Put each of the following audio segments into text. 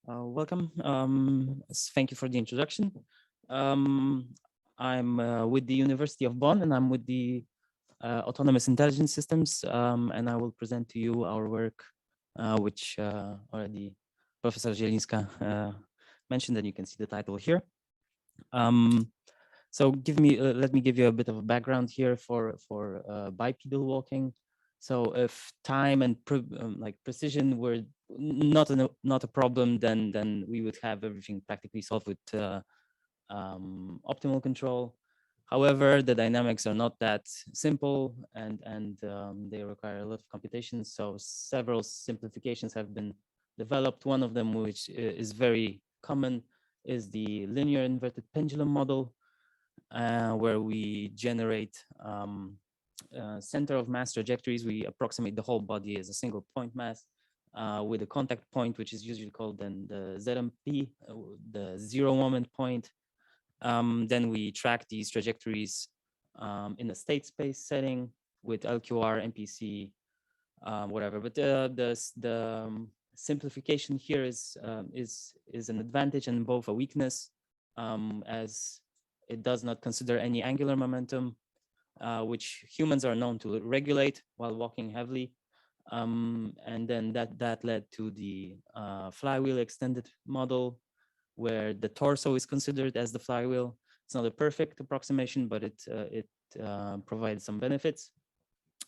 Welcome. Thank you for the introduction. Um, I'm with the University of Bonn, and I'm with the Autonomous Intelligence Systems, and I will present to you our work, which already Professor Zielinska mentioned, and you can see the title here. So let me give you a bit of a background here for bipedal walking. So if time and precision were not a problem, then we would have everything practically solved with optimal control. However, the dynamics are not that simple, and they require a lot of computation. So several simplifications have been developed. One of them, which is very common, is the linear inverted pendulum model, where we generate center of mass trajectories. We approximate the whole body as a single point mass with a contact point, which is usually called then the ZMP, the zero moment point. Then we track these trajectories in a state space setting with LQR, MPC, whatever. But the simplification here is an advantage and both a weakness, as it does not consider any angular momentum, which humans are known to regulate while walking heavily. And then that led to the flywheel extended model, where the torso is considered as the flywheel. It's not a perfect approximation, but it provides some benefits.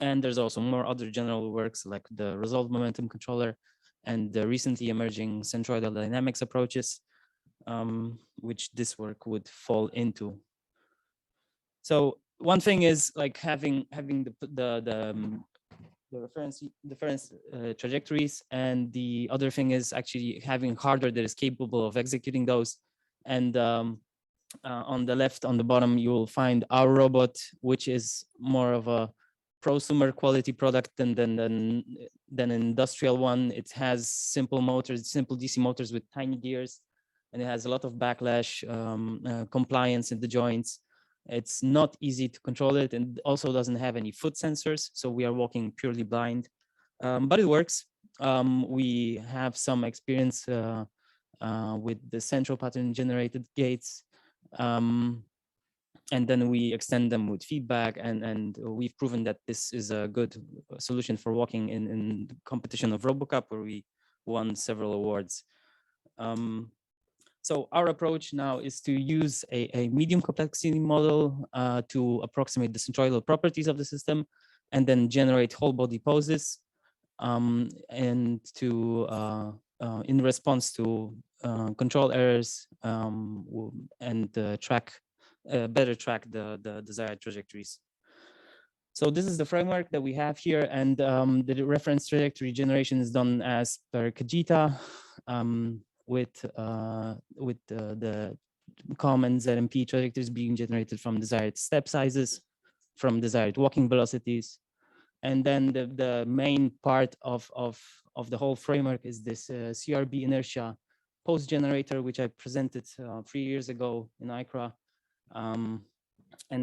And there's also more other general works like the resolved momentum controller and the recently emerging centroidal dynamics approaches, which this work would fall into. So one thing is like having the reference trajectories, and the other thing is actually having hardware that is capable of executing those. And on the left, on the bottom, you will find our robot, which is more of a prosumer quality product than an industrial one. It has simple motors, simple DC motors with tiny gears, and it has a lot of backlash, compliance in the joints. It's not easy to control it, and also doesn't have any foot sensors, so we are walking purely blind, but it works. We have some experience with the central pattern generated gaits, and then we extend them with feedback, and we've proven that this is a good solution for walking in the competition of RoboCup, where we won several awards. So our approach now is to use a medium complexity model to approximate the centroidal properties of the system, and then generate whole body poses, and to in response to control errors, and better track the desired trajectories. So this is the framework that we have here, and the reference trajectory generation is done as per Kajita, with the common ZMP trajectories being generated from desired step sizes, from desired walking velocities. And then the main part of the whole framework is this CRB inertia pose generator, which I presented 3 years ago in ICRA. And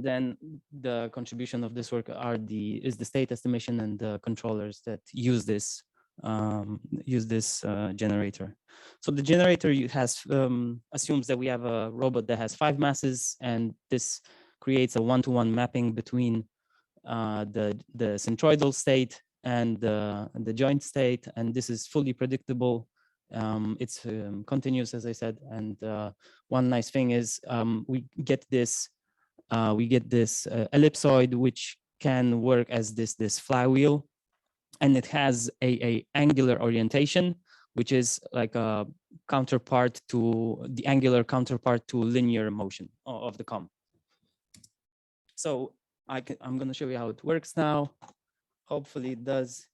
then the contribution of this work is the state estimation and the controllers that use this generator. So the generator assumes that we have a robot that has 5 masses, and this creates a one-to-one mapping between the centroidal state and the joint state, and this is fully predictable. It's continuous, as I said, and one nice thing is we get this ellipsoid, which can work as this flywheel, and it has a angular orientation, which is like a counterpart to the angular counterpart to linear motion of the COM. So I'm going to show you how it works now. Hopefully it does.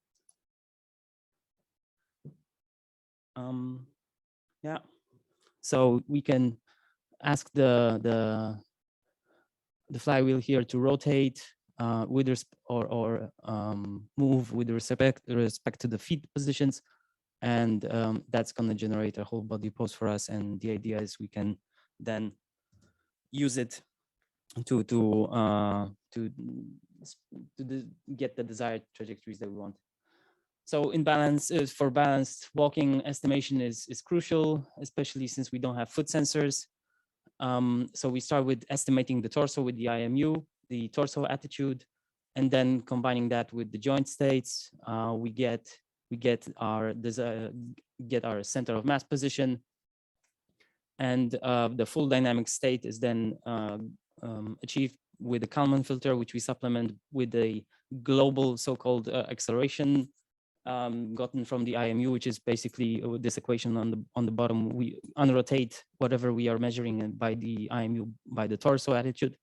Yeah. So we can ask the flywheel here to rotate with or move with respect to the feet positions, and that's going to generate a whole body pose for us. And the idea is we can then use it to get the desired trajectories that we want. So in balance, for balanced walking, estimation is crucial, especially since we don't have foot sensors. So we start with estimating the torso with the IMU, the torso attitude, and then combining that with the joint states, we get our center of mass position, and the full dynamic state is then achieved with a Kalman filter, which we supplement with a global so-called acceleration gotten from the IMU, which is basically this equation on the bottom. We unrotate whatever we are measuring by the IMU by the torso attitude,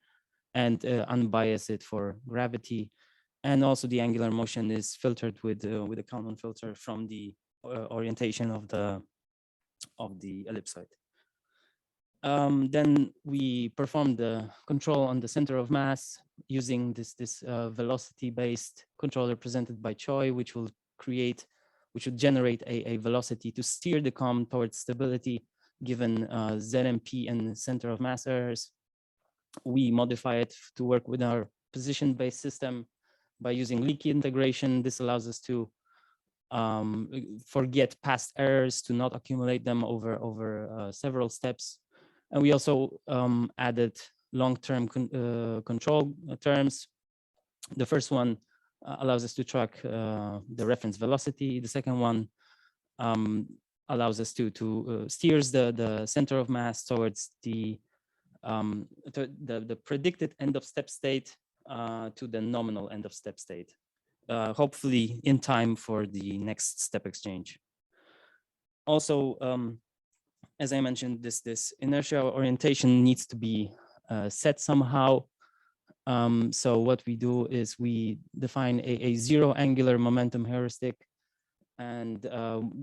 and unbias it for gravity. And also the angular motion is filtered with a Kalman filter from the orientation of the ellipsoid. Then we perform the control on the center of mass using this velocity-based control represented by Choi, which will generate a velocity to steer the COM towards stability given ZMP and center of mass errors. We modify it to work with our position-based system by using leaky integration. This allows us to forget past errors, to not accumulate them over several steps. And we also added long-term control terms. The first one allows us to track the reference velocity. The second one allows us to steers the center of mass towards the predicted end of step state to the nominal end of step state, hopefully in time for the next step exchange. Also, as I mentioned, this inertia orientation needs to be set somehow. So what we do is we define a zero angular momentum heuristic. And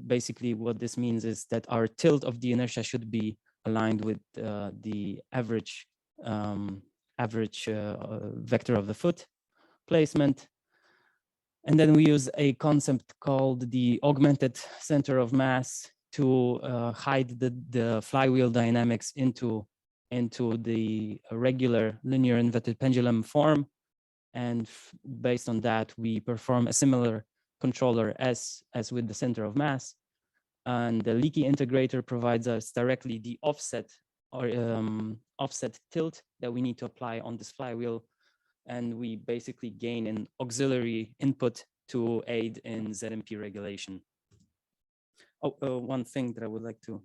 basically what this means is that our tilt of the inertia should be aligned with the average vector of the foot placement. And then we use a concept called the augmented center of mass to hide the flywheel dynamics into the regular linear inverted pendulum form. And based on that, we perform a similar controller as with the center of mass. And the leaky integrator provides us directly the offset or offset tilt that we need to apply on this flywheel. And we basically gain an auxiliary input to aid in ZMP regulation. One thing that I would like to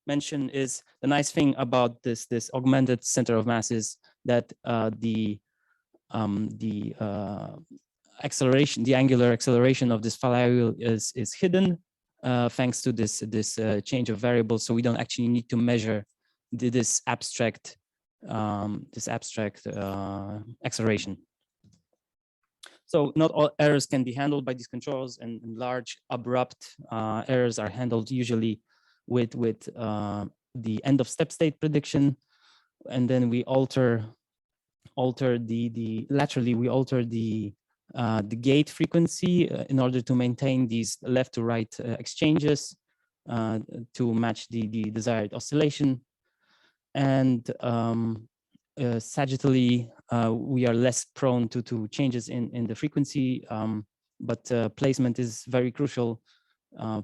mention is the nice thing about this augmented center of mass is that the acceleration, the angular acceleration of this flywheel is hidden thanks to this change of variables. So we don't actually need to measure this abstract acceleration. So not all errors can be handled by these controls, and large abrupt errors are handled usually with the end of step state prediction, and then we alter laterally we alter the gait frequency in order to maintain these left to right exchanges to match the desired oscillation. And sagittally, we are less prone to changes in the frequency, but placement is very crucial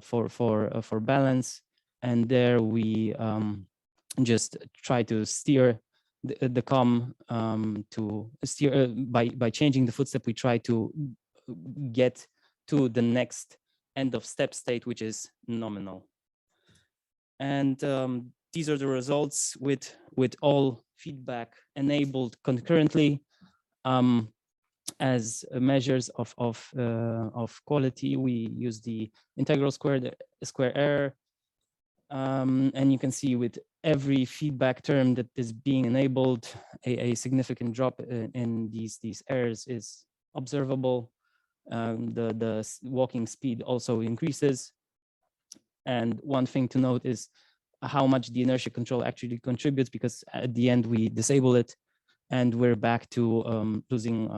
for balance. And there we just try to steer the COM to steer by changing the footstep. We try to get to the next end of step state, which is nominal. And these are the results with all feedback enabled concurrently as measures of quality. We use the integral square error, and you can see with every feedback term that is being enabled, a significant drop in these errors is observable. The walking speed also increases. And one thing to note is how much the inertia control actually contributes, because at the end we disable it and we're back to losing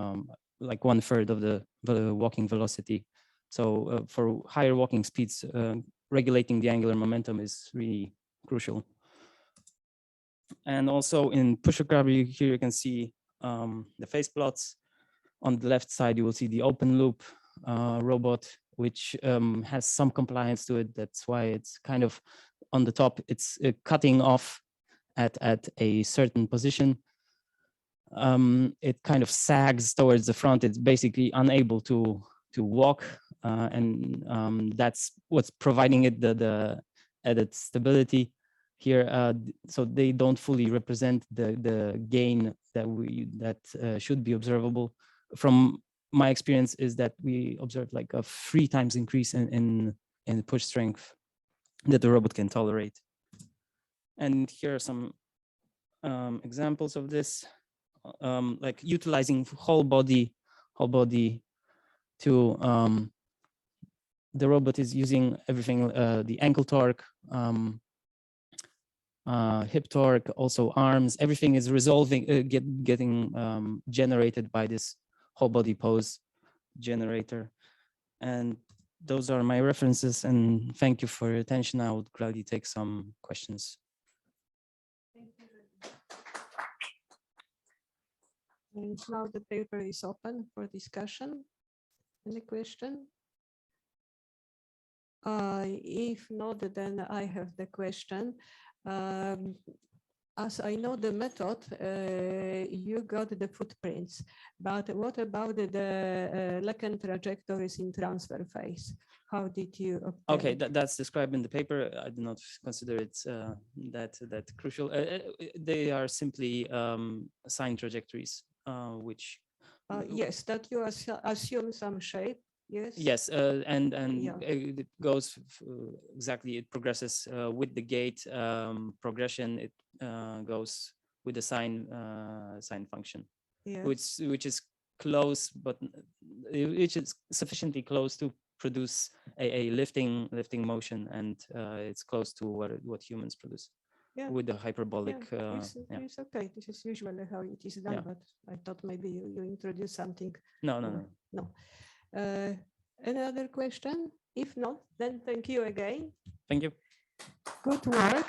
like 1/3 of the walking velocity. So for higher walking speeds, regulating the angular momentum is really crucial. And also in pusher gravity, here you can see the phase plots. On the left side, you will see the open loop robot which has some compliance to it. That's why it's kind of on the top, it's cutting off at a certain position. It kind of sags towards the front. It's basically unable to walk, and that's what's providing it the added stability here. So they don't fully represent the gain that should be observable. From my experience is that we observed like a 3 times increase in push strength that the robot can tolerate. And here are some examples of this, like utilizing whole body to the robot is using everything, the ankle torque, hip torque, also arms, everything is resolving, getting generated by this whole body pose generator. And those are my references, and thank you for your attention. I would gladly take some questions. And now the paper is open for discussion. Any question? If not, then I have the question. As I know the method, you got the footprints, but what about the Lecken trajectories in transfer phase? How did you obtain? Okay, that's described in the paper. I do not consider it that crucial. They are simply assigned trajectories, which yes, that you assume some shape. Yes. Yes, and Yeah. it goes exactly. It progresses with the gait progression. It goes with the sine function, Yes. which is close, but which is sufficiently close to produce a lifting motion, and it's close to what humans produce. Yeah. With the hyperbolic. It's okay. This is usually how it is done, but I thought maybe you introduce something. No. Any other question? If not, then thank you again. Thank you. Good work.